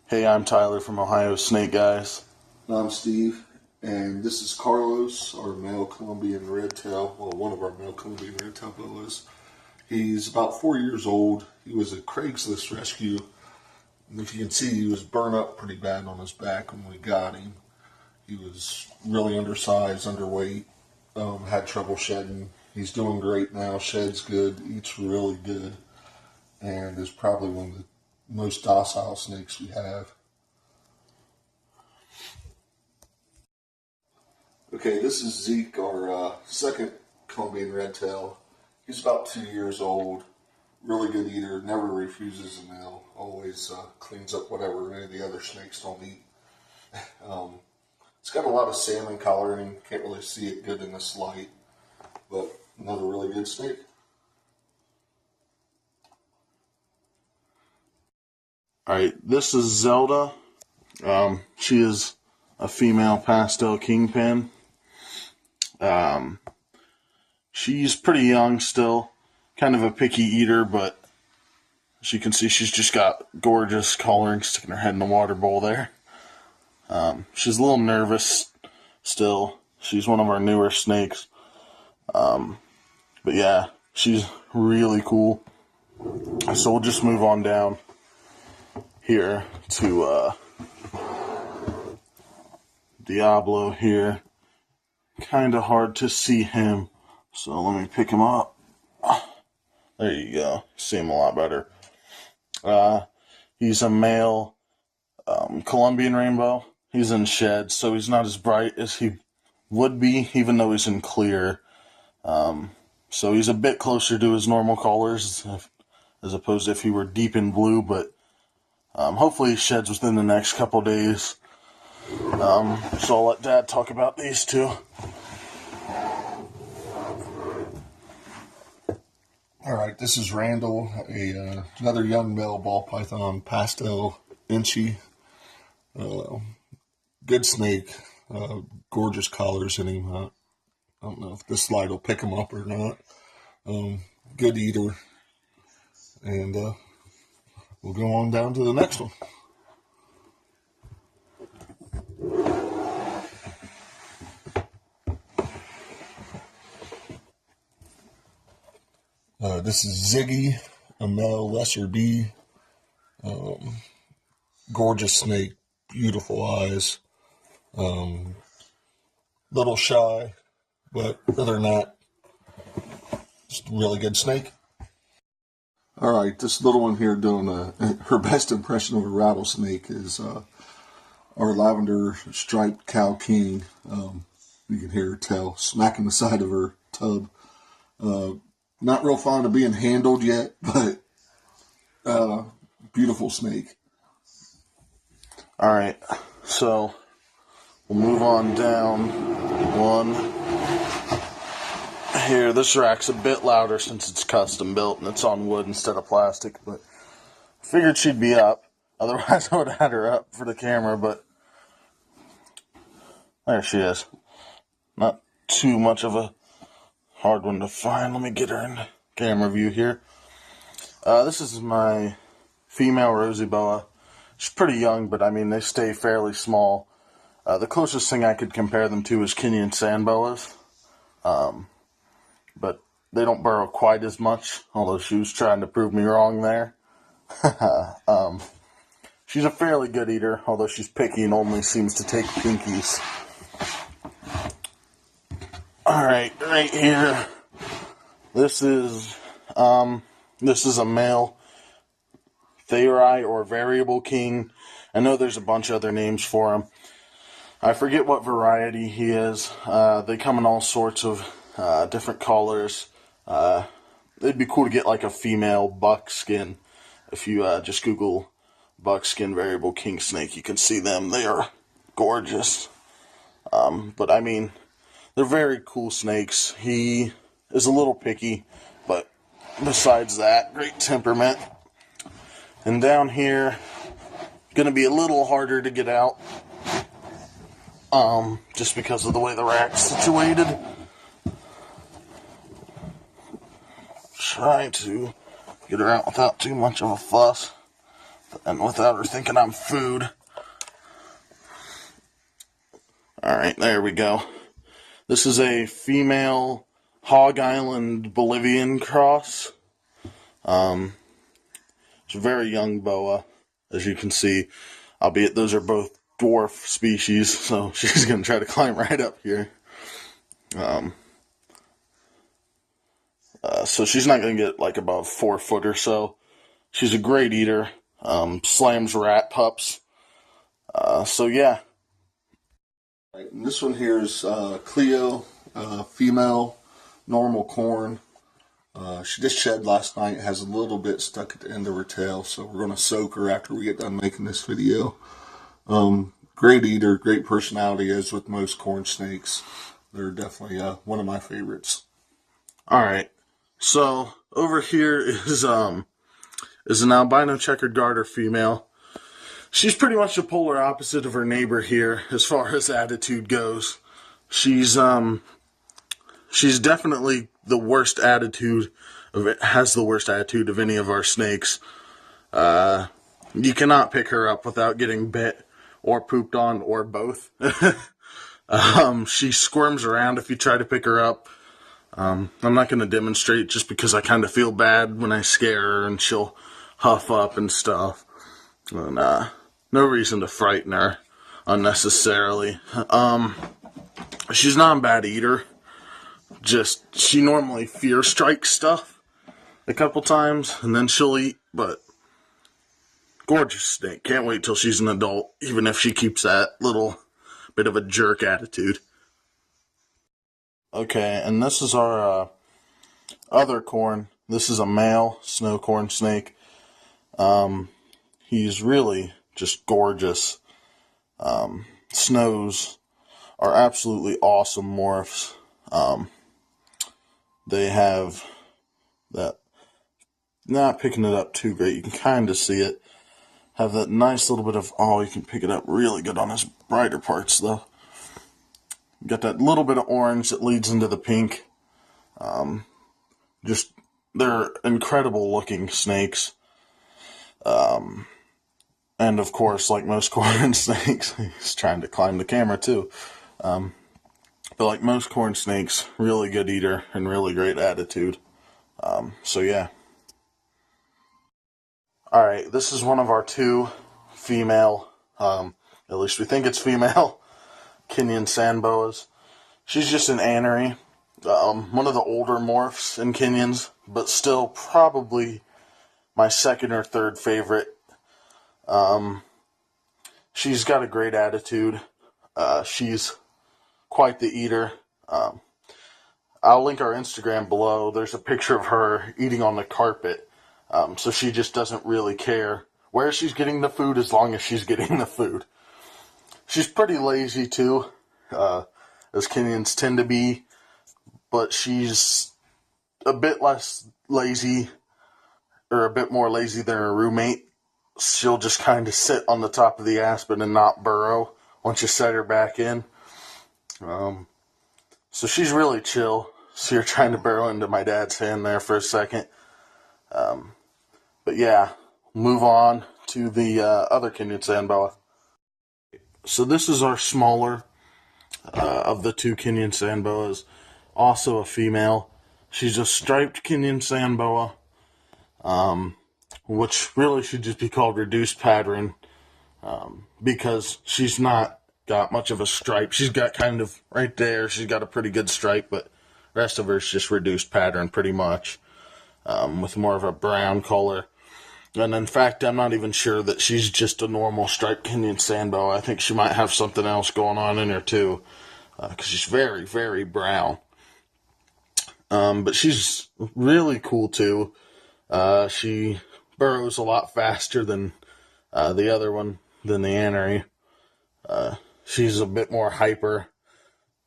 Hey, I'm Tyler from Ohio Snake Guys. I'm Steve, and this is Carlos, our male Colombian redtail. Well, one of our male Colombian redtail boas. He's about 4 years old. He was a Craigslist rescue. And if you can see, he was burnt up pretty bad on his back when we got him. He was really undersized, underweight, had trouble shedding. He's doing great now, sheds good, eats really good, and is probably one of the most docile snakes we have. Okay, this is Zeke, our second Colombian redtail. He's about 2 years old, really good eater, never refuses a meal, always cleans up whatever any of the other snakes don't eat. It's got a lot of salmon color in him, can't really see it good in this light, but another really good snake. Alright, this is Zelda. She is a female pastel kingpin. She's pretty young still, kind of a picky eater, but as you can see, she's just got gorgeous coloring sticking her head in the water bowl there. She's a little nervous still. She's one of our newer snakes. But yeah, she's really cool. So we'll just move on down here to Diablo here. Kind of hard to see him, so let me pick him up. There you go. See him a lot better. He's a male Colombian rainbow. He's in shed, so he's not as bright as he would be, even though he's in clear. So he's a bit closer to his normal colors as opposed to if he were deep in blue, but hopefully he sheds within the next couple days. So I'll let Dad talk about these two. Alright, this is Randall, another young male ball python, pastel, inchy. Good snake, gorgeous collars in him. I don't know if this light will pick him up or not. Good eater. And we'll go on down to the next one. This is Ziggy, a male lesser B. Gorgeous snake, beautiful eyes. Little shy, but other than that, just a really good snake. All right, this little one here doing her best impression of a rattlesnake is our lavender striped cow king. You can hear her tail smacking the side of her tub. Not real fond of being handled yet, but beautiful snake. Alright, so we'll move on down one. Here, this rack's a bit louder since it's custom built and it's on wood instead of plastic, but I figured she'd be up. Otherwise I would have had her up for the camera, but there she is. Not too much of a hard one to find. Let me get her in the camera view here. This is my female rosy boa. She's pretty young, but I mean, they stay fairly small. The closest thing I could compare them to is Kenyan sand boas. But they don't burrow quite as much, although she was trying to prove me wrong there. She's a fairly good eater, although she's picky and only seems to take pinkies. Alright, right here. This is a male Thayeri or variable king. I know there's a bunch of other names for him. I forget what variety he is. They come in all sorts of different colors. It'd be cool to get like a female buckskin. If you just Google buckskin variable king snake, you can see them. They are gorgeous. But I mean, they're very cool snakes. He is a little picky, but besides that, great temperament. And down here, gonna be a little harder to get out, just because of the way the rack's situated. Trying to get her out without too much of a fuss. and without her thinking I'm food. Alright, there we go. This is a female Hog Island Bolivian cross. It's a very young boa, as you can see, albeit those are both dwarf species, so she's going to try to climb right up here. So she's not going to get like above 4 foot or so. She's a great eater, slams rat pups. So yeah. Right, and this one here is Cleo, female, normal corn. She just shed last night, has a little bit stuck at the end of her tail, so we're going to soak her after we get done making this video. Great eater, great personality, as with most corn snakes. They're definitely one of my favorites. Alright, so over here is an albino checkered garter female. She's pretty much the polar opposite of her neighbor here as far as attitude goes. She's definitely the worst attitude has the worst attitude of any of our snakes. You cannot pick her up without getting bit or pooped on or both. She squirms around if you try to pick her up. I'm not going to demonstrate just because I kind of feel bad when I scare her and she'll huff up and stuff. And, no reason to frighten her unnecessarily. She's not a bad eater. Just, she normally fear strikes stuff a couple times, and then she'll eat, but gorgeous snake. Can't wait till she's an adult, even if she keeps that little bit of a jerk attitude. Okay, and this is our other corn. This is a male snow corn snake. He's really just gorgeous. Snows are absolutely awesome morphs. They have that, not picking it up too great, you can kind of see it, have that nice little bit of, oh, you can pick it up really good on his brighter parts though. Got that little bit of orange that leads into the pink. Just, they're incredible looking snakes. And of course, like most corn snakes, he's trying to climb the camera too. But like most corn snakes, really good eater and really great attitude. So yeah. Alright, this is one of our 2 female, at least we think it's female, Kenyan sand boas. She's just an anery. One of the older morphs in Kenyans, but still probably my second or third favorite. She's got a great attitude. She's quite the eater. I'll link our Instagram below. There's a picture of her eating on the carpet. So she just doesn't really care where she's getting the food as long as she's getting the food. She's pretty lazy too, as Kenyans tend to be, but she's a bit less lazy, or a bit more lazy than her roommate. She'll just kind of sit on the top of the aspen and not burrow once you set her back in. So she's really chill. So you're trying to burrow into my dad's hand there for a second. But yeah, move on to the other Kenyan sand boa. So this is our smaller of the 2 Kenyan sand boas. Also a female. She's a striped Kenyan sand boa, which really should just be called reduced pattern, because she's not got much of a stripe. She's got kind of right there, she's got a pretty good stripe, but the rest of her is just reduced pattern pretty much, with more of a brown color. And in fact, I'm not even sure that she's just a normal striped Kenyan sand boa. I think she might have something else going on in her too, because she's very, very brown. But she's really cool too. She burrows a lot faster than the other one, than the anery. She's a bit more hyper,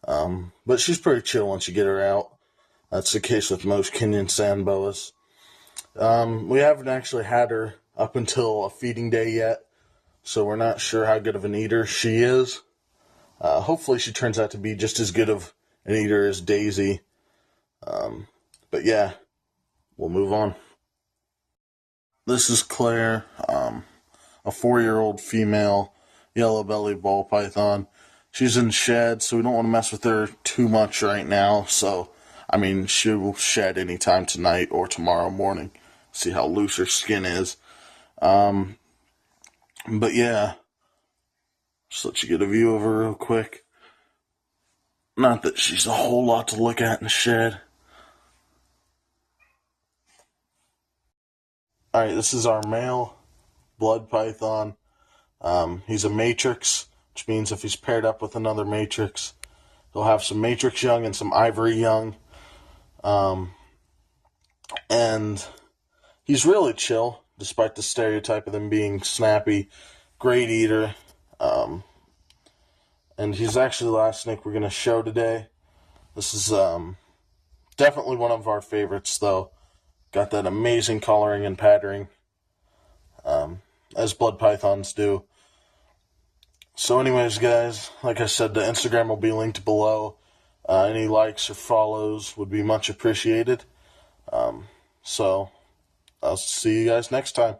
but she's pretty chill once you get her out. That's the case with most Kenyan sand boas. We haven't actually had her up until a feeding day yet, so we're not sure how good of an eater she is. Hopefully she turns out to be just as good of an eater as Daisy. But yeah, we'll move on. This is Claire. a 4-year-old female yellow-bellied ball python. She's in shed, so we don't want to mess with her too much right now. So, I mean, she will shed anytime tonight or tomorrow morning. See how loose her skin is. But yeah, just let you get a view of her real quick. Not that she's a whole lot to look at in the shed. Alright, this is our male blood python. He's a matrix, which means if he's paired up with another matrix, he'll have some matrix young and some ivory young. And he's really chill, despite the stereotype of them being snappy. Great eater. And he's actually the last snake we're going to show today. This is definitely one of our favorites, though. Got that amazing coloring and patterning, as blood pythons do. So anyways, guys, like I said, the Instagram will be linked below. Any likes or follows would be much appreciated. So I'll see you guys next time.